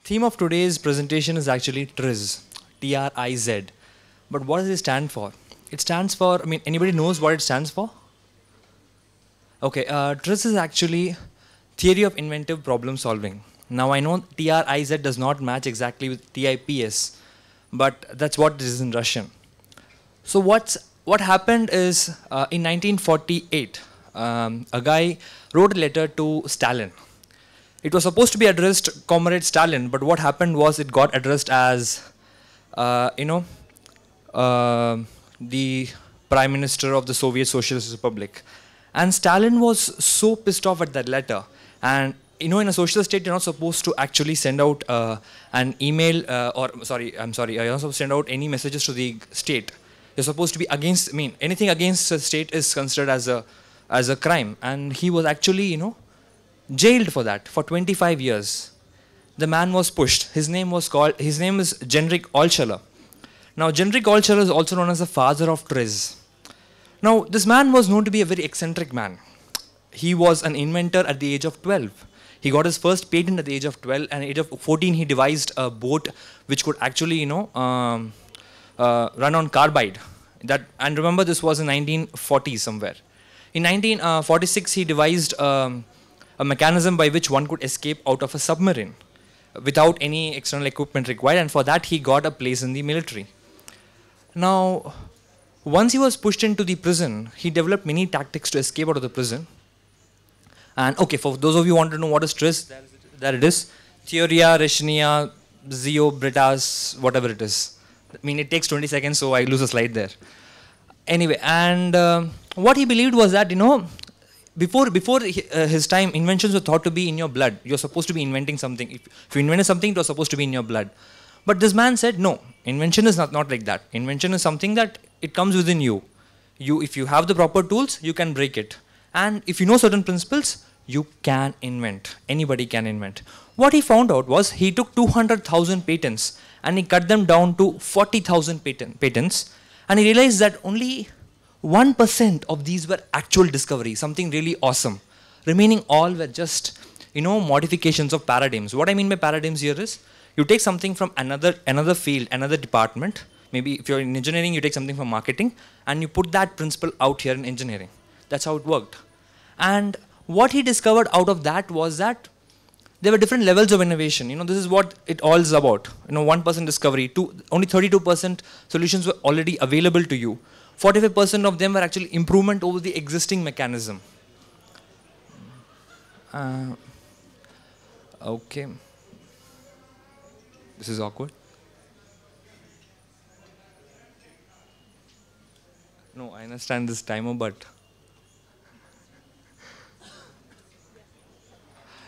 Theme of today's presentation is actually TRIZ, T-R-I-Z. But what does it stand for? It stands for, anybody knows what it stands for? Okay, TRIZ is actually Theory of Inventive Problem Solving. Now I know TRIZ does not match exactly with TIPS, but that's what it is in Russian. So what happened is in 1948, a guy wrote a letter to Stalin. It was supposed to be addressed Comrade Stalin, but what happened was it got addressed as, the Prime Minister of the Soviet Socialist Republic. And Stalin was so pissed off at that letter. And in a socialist state, you're not supposed to actually send out an email, you're not supposed to send out any messages to the state. You're supposed to be against, anything against the state is considered as a crime. And he was actually, jailed for that for 25 years. The man was pushed. His name is Genrik Altshuller. Now, Genrik Altshuller is also known as the father of TRIZ. Now, this man was known to be a very eccentric man. He was an inventor at the age of 12. He got his first patent at the age of 12, and at the age of 14, he devised a boat which could actually, run on carbide. And remember, this was in 1940 somewhere. In 1946, he devised a mechanism by which one could escape out of a submarine without any external equipment required, and for that he got a place in the military. Now, once he was pushed into the prison, he developed many tactics to escape out of the prison. And okay, for those of you who want to know what is TRIZ, there it is. Theoria, Rechnia, Zio, Britas, whatever it is. It takes 20 seconds, so I lose a slide there. Anyway, and what he believed was that, before his time, inventions were thought to be in your blood. You're supposed to be inventing something. If you invented something, it was supposed to be in your blood. But this man said, no, invention is not like that. Invention is something that it comes within you. If you have the proper tools, you can break it. And if you know certain principles, you can invent. Anybody can invent. What he found out was he took 200,000 patents and he cut them down to 40,000 patents. And he realized that only 1% of these were actual discoveries, something really awesome. Remaining all were just, modifications of paradigms. What I mean by paradigms here is, you take something from another field, another department. Maybe if you're in engineering, you take something from marketing, and you put that principle out here in engineering. That's how it worked. And what he discovered out of that was that there were different levels of innovation. This is what it all is about. 1% discovery, only 32% solutions were already available to you. 45% of them were actually improvement over the existing mechanism. Okay. This is awkward. No, I understand this timer, but...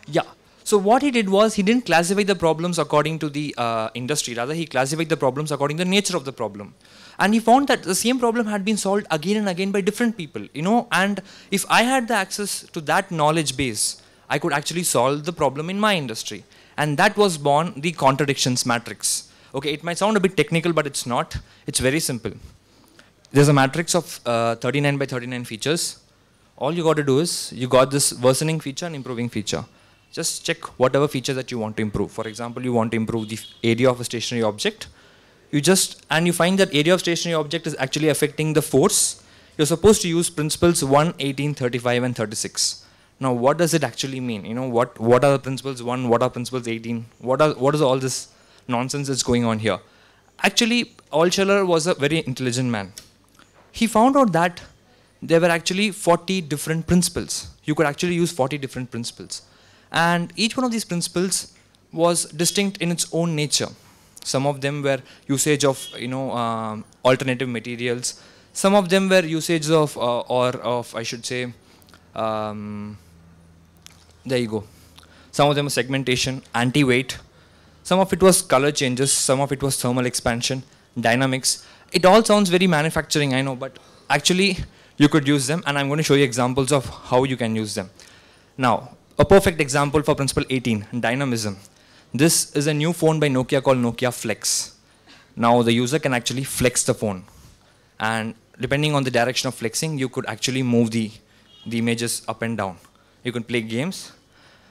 Yeah. So what he did was, he didn't classify the problems according to the industry. Rather, he classified the problems according to the nature of the problem. And he found that the same problem had been solved again and again by different people, and if I had the access to that knowledge base, I could actually solve the problem in my industry. And that was born the contradictions matrix. Okay, it might sound a bit technical, but it's not. It's very simple. There's a matrix of 39 by 39 features. All you got to do is, you got this worsening feature and improving feature. Just check whatever feature that you want to improve. For example, you want to improve the area of a stationary object. You find that area of stationary object is actually affecting the force. You're supposed to use principles 1, 18, 35, and 36. Now, what does it actually mean? What are the principles 1, what are principles 18? What is all this nonsense that's going on here? Actually, Altshuller was a very intelligent man. He found out that there were actually 40 different principles. You could actually use 40 different principles. And each one of these principles was distinct in its own nature. Some of them were usage of, alternative materials. Some of them were usage of, I should say, there you go. Some of them were segmentation, anti-weight. Some of it was color changes. Some of it was thermal expansion, dynamics. It all sounds very manufacturing, I know, but actually you could use them, and I'm going to show you examples of how you can use them. Now, a perfect example for principle 18, dynamism. This is a new phone by Nokia called Nokia Flex. Now the user can actually flex the phone. And depending on the direction of flexing, you could actually move the images up and down. You can play games.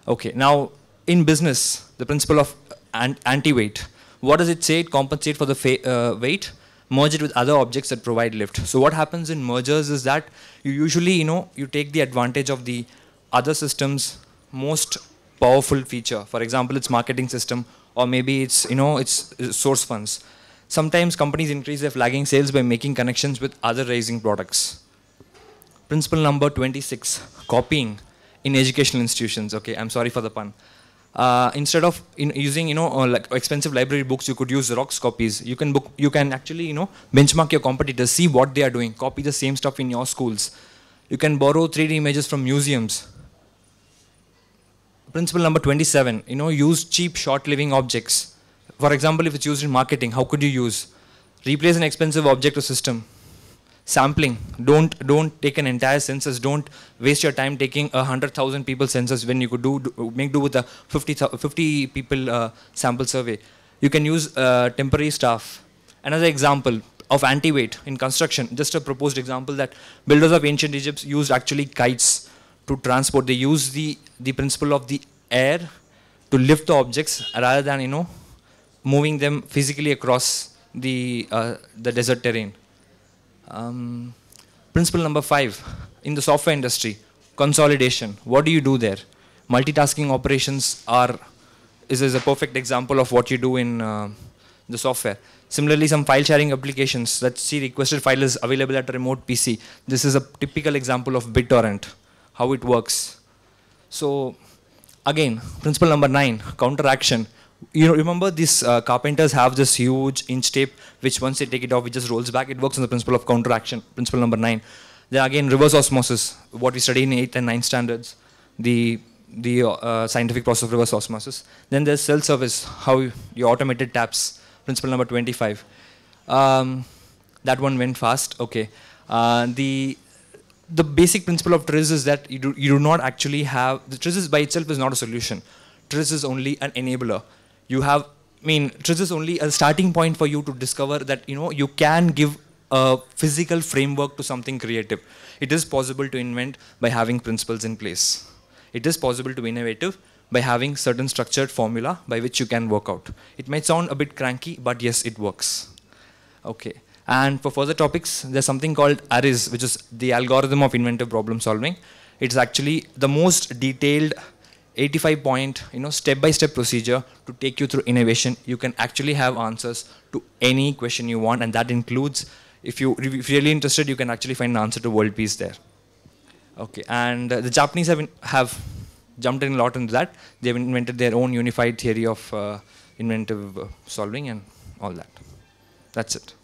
Okay, now in business, the principle of anti-weight. What does it say? It compensates for the weight, merge it with other objects that provide lift. So what happens in mergers is that you usually, you take the advantage of the other system's most powerful feature. For example, its marketing system, or maybe it's, its source funds. Sometimes companies increase their flagging sales by making connections with other rising products. Principle number 26, copying in educational institutions. Okay, I'm sorry for the pun. Instead of using like expensive library books, you could use Xerox copies. You can actually benchmark your competitors, see what they are doing, copy the same stuff in your schools. You can borrow 3D images from museums. Principle number 27, use cheap short-living objects. For example, if it's used in marketing, how could you use? Replace an expensive object or system. Sampling. Don't take an entire census. Don't waste your time taking 100,000 people census when you could make do with a 50 people sample survey. You can use temporary staff. Another example of anti-weight in construction, just a proposed example, that builders of ancient Egypt used actually kites to transport. They use the principle of the air to lift the objects rather than moving them physically across the desert terrain. Principle number 5, in the software industry, consolidation. What do you do there? Multitasking operations is a perfect example of what you do in the software. Similarly, some file sharing applications, let's see, requested file is available at a remote PC. This is a typical example of BitTorrent, how it works. So again, principle number 9, counteraction. Remember these carpenters have this huge inch tape, which once they take it off, it just rolls back. It works on the principle of counteraction, principle number 9. Then again, reverse osmosis, what we study in 8th and 9th standards, the scientific process of reverse osmosis. Then there's cell service, how you automated taps, principle number 25. That one went fast, okay. The basic principle of TRIZ is that you do not actually have, the TRIZ by itself is not a solution. TRIZ is only an enabler. TRIZ is only a starting point for you to discover that, you can give a physical framework to something creative. It is possible to invent by having principles in place. It is possible to be innovative by having certain structured formula by which you can work out. It might sound a bit cranky, but yes, it works. Okay. And for further topics, there's something called ARIS, which is the algorithm of inventive problem solving. It's actually the most detailed 85-point, step-by-step procedure to take you through innovation. You can actually have answers to any question you want, and that includes, if you're really interested, you can actually find an answer to world peace there. Okay, and the Japanese have jumped in a lot into that. They've invented their own unified theory of inventive solving and all that. That's it.